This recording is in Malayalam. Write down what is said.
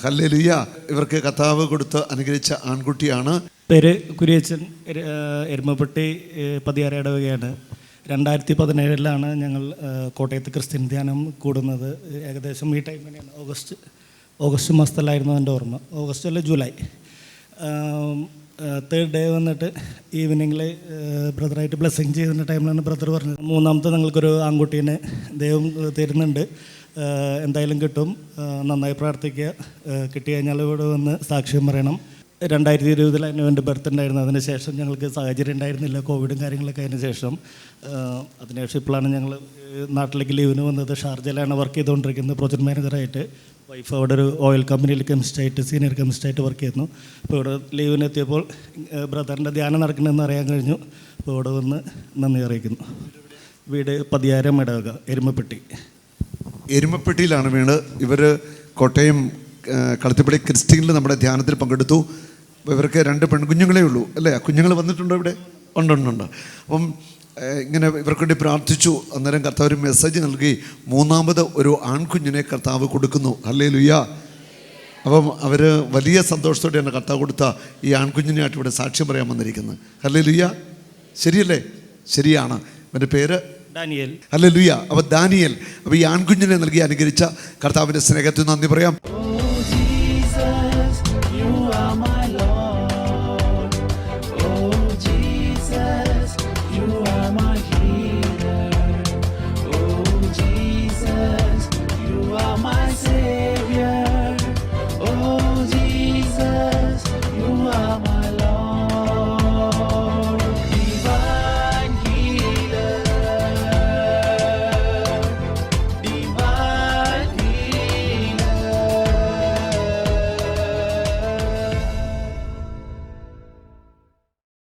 ഹല്ലേലൂയ. ഇവർക്ക് കർത്താവ് കൊടുത്ത് അനുഗ്രഹിച്ച ആൺകുട്ടിയാണ്. പേര് കുര്യച്ചൻ, എരുമപ്പെട്ടി പതിയാര ഇടവകയാണ്. 2017 ഞങ്ങൾ കോട്ടയത്ത് ക്രിസ്ത്യൻ ധ്യാനം കൂടുന്നത്. ഏകദേശം ഈ ടൈം തന്നെയാണ്. ഓഗസ്റ്റ് മാസത്തിലായിരുന്നു എൻ്റെ ഓർമ്മ. ഓഗസ്റ്റ് അല്ല, ജൂലൈ. തേർഡ് ഡേ വന്നിട്ട് ഈവനിങ്ങിൽ ബ്രദറായിട്ട് ബ്ലെസ്സിങ് ചെയ്യുന്ന ടൈമിലാണ് ബ്രദർ പറഞ്ഞത്, മൂന്നാമത്തെ ഞങ്ങൾക്കൊരു ആൺകുട്ടീനെ ദൈവം തരുന്നുണ്ട്, എന്തായാലും കിട്ടും, നന്നായി പ്രാർത്ഥിക്കുക, കിട്ടിക്കഴിഞ്ഞാൽ ഇവിടെ വന്ന് സാക്ഷ്യം പറയണം. 2020 എൻ്റെ ബർത്ത് ഉണ്ടായിരുന്നു. അതിന് ശേഷം ഞങ്ങൾക്ക് സാഹചര്യം ഉണ്ടായിരുന്നില്ല, കോവിഡും കാര്യങ്ങളൊക്കെ അതിന് ശേഷം. അതിനുശേഷം ഇപ്പോഴാണ് ഞങ്ങൾ നാട്ടിലേക്ക് ലീവിന് വന്നത്. ഷാർജയിലാണ് വർക്ക് ചെയ്തുകൊണ്ടിരിക്കുന്നത് പ്രൊജക്ട് മാനേജറായിട്ട്. വൈഫ് അവിടെ ഒരു ഓയിൽ കമ്പനിയിൽ കെമിസ്റ്റായിട്ട്, സീനിയർ കെമിസ്റ്റായിട്ട് വർക്ക് ചെയ്യുന്നു. ഇപ്പോൾ ഇവിടെ ലീവിനെത്തിയപ്പോൾ ബ്രദറിൻ്റെ ധ്യാനം നടക്കണമെന്ന് അറിയാൻ കഴിഞ്ഞു. അപ്പോൾ ഇവിടെ വന്ന് നന്ദി അറിയിക്കുന്നു. വീട് പതിയാരം ഇടവക, എരുമപ്പെട്ടി. എരുമപ്പെട്ടിയിലാണ് വീട്. ഇവർ കോട്ടയം കളത്തിപ്പടി ക്രിസ്ത്യനിൽ നമ്മുടെ ധ്യാനത്തിൽ പങ്കെടുത്തു. ഇവർക്ക് 2 പെൺകുഞ്ഞുങ്ങളേ ഉള്ളൂ അല്ലേ? കുഞ്ഞുങ്ങൾ വന്നിട്ടുണ്ടോ ഇവിടെ? ഉണ്ട്. അപ്പം ഇങ്ങനെ ഇവർക്ക് വേണ്ടി പ്രാർത്ഥിച്ചു. അന്നേരം കർത്താവ് ഒരു മെസ്സേജ് നൽകി, 3ാമത് ഒരു ആൺകുഞ്ഞിനെ കർത്താവ് കൊടുക്കുന്നു. ഹല്ലേലൂയ. അപ്പം അവർ വലിയ സന്തോഷത്തോടെയാണ് കർത്താവ് കൊടുത്ത ഈ ആൺകുഞ്ഞിനെയായിട്ട് ഇവിടെ സാക്ഷ്യം പറയാൻ വന്നിരിക്കുന്നത്. ഹല്ലേലൂയ. ശരിയല്ലേ? ശരിയാണ്. എൻ്റെ പേര് ഡാനിയേൽ. ഹല്ലേലൂയ. അപ്പോൾ ദാനിയേൽ. അപ്പോൾ ഈ ആൺകുഞ്ഞിനെ നൽകി അനുകരിച്ച കർത്താവിൻ്റെ സ്നേഹത്തിന് നന്ദി പറയാം.